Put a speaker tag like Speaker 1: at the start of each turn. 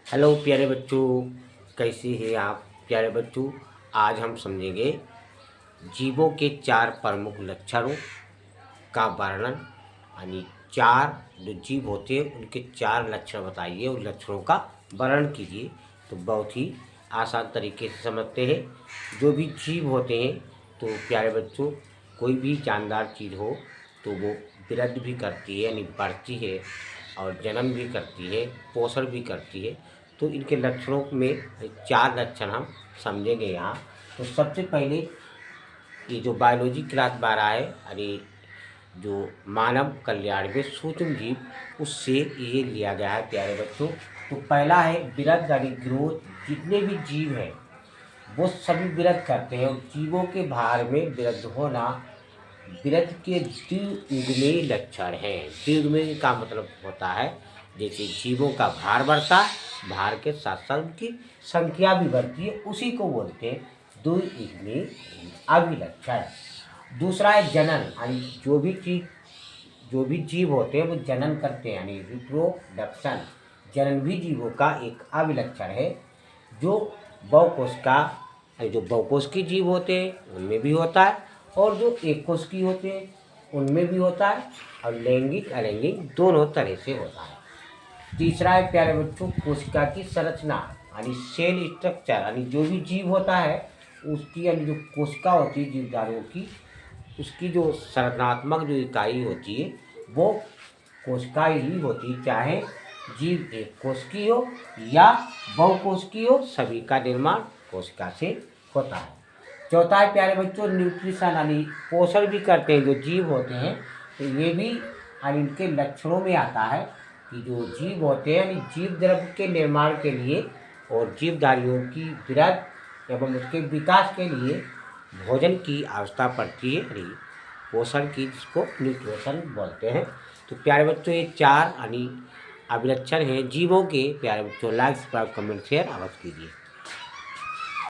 Speaker 1: Hello प्यारे बच्चों, कैसे हैं आप प्यारे बच्चों। आज हम समझेंगे जीवों के 4 प्रमुख लक्षणों का वर्णन। यानी 4 जो जीव होते हैं उनके 4 लक्षण बताइए और लक्षणों का वर्णन कीजिए। तो बहुत ही आसान तरीके से समझते हैं। जो भी जीव होते हैं तो प्यारे बच्चों, कोई भी जानदार चीज़ हो तो वो वृद्धि भी करती है, यानी बढ़ती है, और जन्म भी करती है, पोषण भी करती है। तो इनके लक्षणों में 4 लक्षण हम समझेंगे यहाँ। तो सबसे पहले ये जो बायोलॉजी क्लास 12 है, यानी जो मानव कल्याण में सूक्ष्म जीव, उससे ये लिया गया है प्यारे बच्चों। तो पहला है वृद्धि यानी ग्रोथ। जितने भी जीव हैं वो सभी वृद्धि करते हैं, और जीवों के भार में वृद्धि होना वृद्धि के द्विगुणीय लक्षण हैं। द्विगुणीय का मतलब होता है जैसे जीवों का भार बढ़ता है, भार के साथ साथ उनकी संख्या भी बढ़ती है, उसी को बोलते हैं द्विगुणीय अभिलक्षण। दूसरा है जनन, यानी जो भी जीव होते हैं वो जनन करते हैं, यानी रिप्रोडक्शन। जनन भी जीवों का एक अभिलक्षण है। जो बहुकोशिकीय जीव होते हैं उनमें भी होता है, और जो एक कोशिकीय होते हैं उनमें भी होता है, और लैंगिक अलैंगिक दोनों तरह से होता है। तीसरा है प्यारे बच्चों कोशिका की संरचना, यानी सेल स्ट्रक्चर। यानी जो भी जीव होता है उसकी, यानी जो कोशिका होती है जीवधारियों की, उसकी जो संरचनात्मक जो इकाई होती है वो कोशिका ही होती है। चाहे जीव एक कोशिकीय हो या बहुकोशिकीय हो, सभी का निर्माण कोशिका से होता है। चौथा है प्यारे बच्चों न्यूट्रिशन, यानी पोषण भी करते हैं जो जीव होते हैं। तो ये भी यानी इनके लक्षणों में आता है कि जो जीव होते हैं यानी जीव द्रव्य के निर्माण के लिए और जीवधारियों की वृद्धि एवं उसके विकास के लिए भोजन की आवश्यकता पड़ती है, यानी पोषण की, जिसको न्यूट्रिशन बोलते हैं। तो प्यारे बच्चों ये 4 यानी अभिलक्षण हैं जीवों के। प्यारे बच्चों लाइक सब्सक्राइब कमेंट शेयर अवश्य कीजिए।